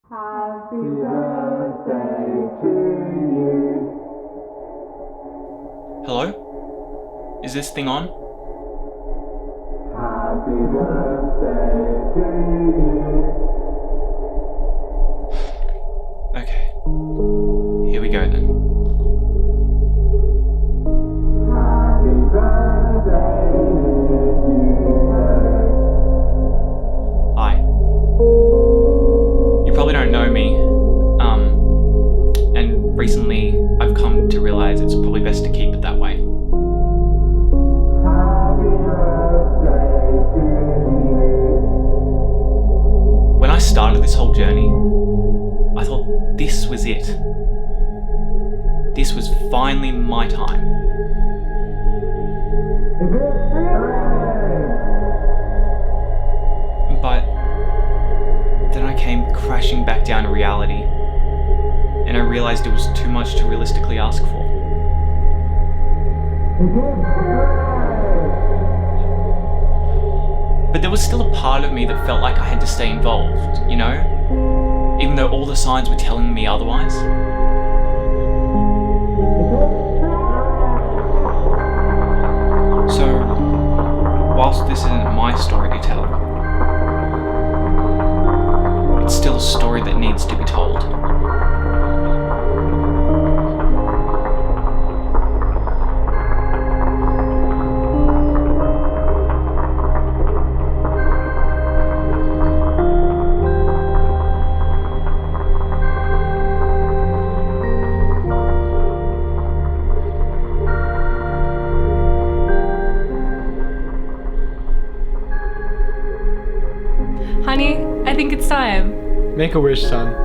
Happy birthday to you. Hello? Is this thing on? Happy birthday to you. Okay. Here we go then. Happy birthday, dear Hugo. Hi. You probably don't know me, and recently I've come to realize it's probably best to keep it that way. Happy birthday to you. When I started this whole journey, I thought this was it. This was finally my time. But then I came crashing back down to reality, and I realized it was too much to realistically ask for. But there was still a part of me that felt like I had to stay involved, you know? Even though all the signs were telling me otherwise. So, whilst this isn't my story to tell, it's still a story that needs to be told. Honey, I think it's time. Make a wish, son.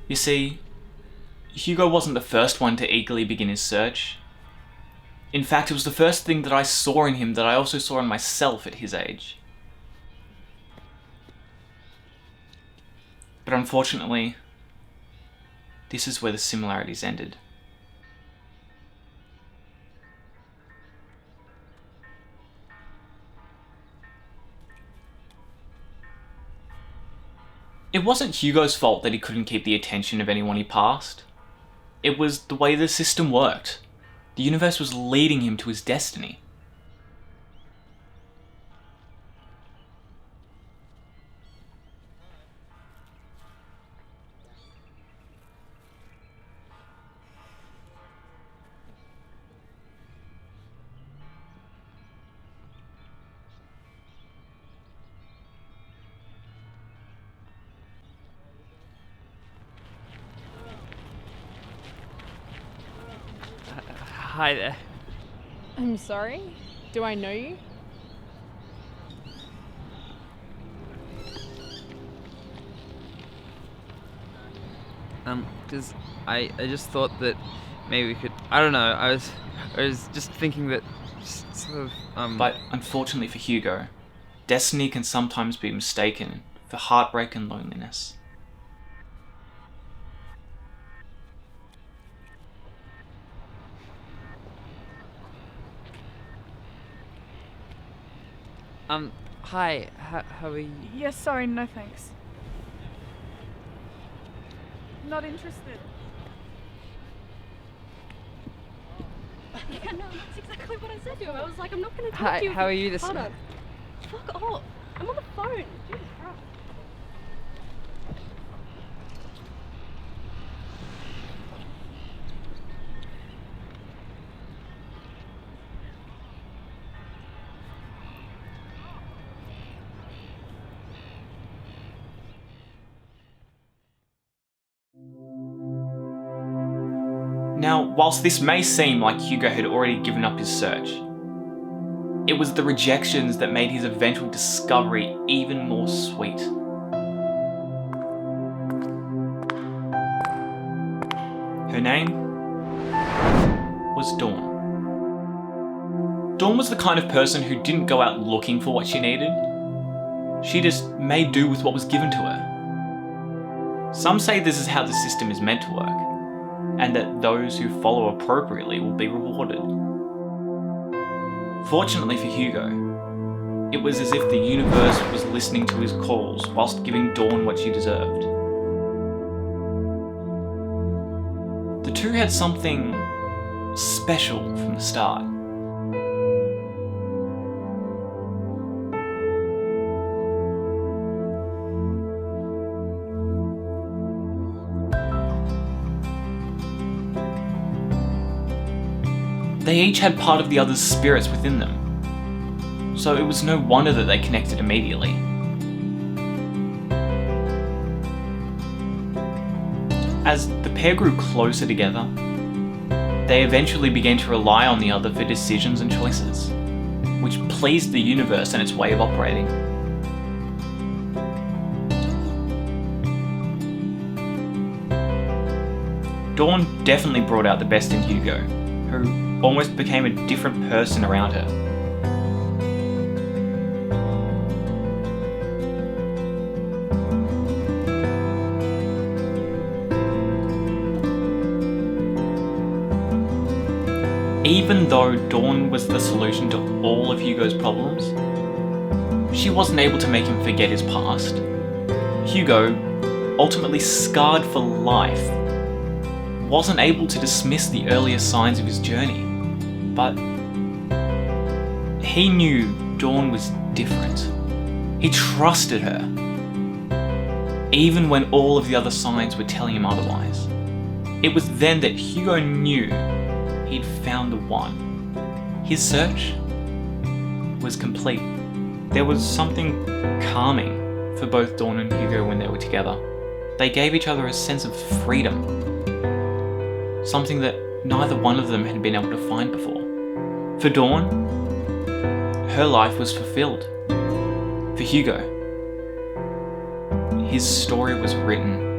You see, Hugo wasn't the first one to eagerly begin his search. In fact, it was the first thing that I saw in him that I also saw in myself at his age. But unfortunately, this is where the similarities ended. It wasn't Hugo's fault that he couldn't keep the attention of anyone he passed. It was the way the system worked. The universe was leading him to his destiny. Hi there. I'm sorry? Do I know you? Because I just thought that maybe we could. I don't know. I was just thinking that sort of. But unfortunately for Hugo, destiny can sometimes be mistaken for heartbreak and loneliness. Hi. How are you? Yes, sorry, no thanks. Not interested. Yeah, no, that's exactly what I said to him. I was like, I'm not going to talk Hi. to you. How are you this? Hold on. Fuck off. I'm on the phone. Jesus Christ. Now, whilst this may seem like Hugo had already given up his search, it was the rejections that made his eventual discovery even more sweet. Her name was Dawn. Dawn was the kind of person who didn't go out looking for what she needed. She just made do with what was given to her. Some say this is how the system is meant to work, and that those who follow appropriately will be rewarded. Fortunately for Hugo, it was as if the universe was listening to his calls whilst giving Dawn what she deserved. The two had something special from the start. They each had part of the other's spirits within them, so it was no wonder that they connected immediately. As the pair grew closer together, they eventually began to rely on the other for decisions and choices, which pleased the universe and its way of operating. Dawn definitely brought out the best in Hugo, who almost became a different person around her. Even though Dawn was the solution to all of Hugo's problems, she wasn't able to make him forget his past. Hugo, ultimately scarred for life, wasn't able to dismiss the earlier signs of his journey, but he knew Dawn was different. He trusted her, even when all of the other signs were telling him otherwise. It was then that Hugo knew he'd found the one. His search was complete. There was something calming for both Dawn and Hugo when they were together. They gave each other a sense of freedom, something that neither one of them had been able to find before. For Dawn, her life was fulfilled. For Hugo, his story was written.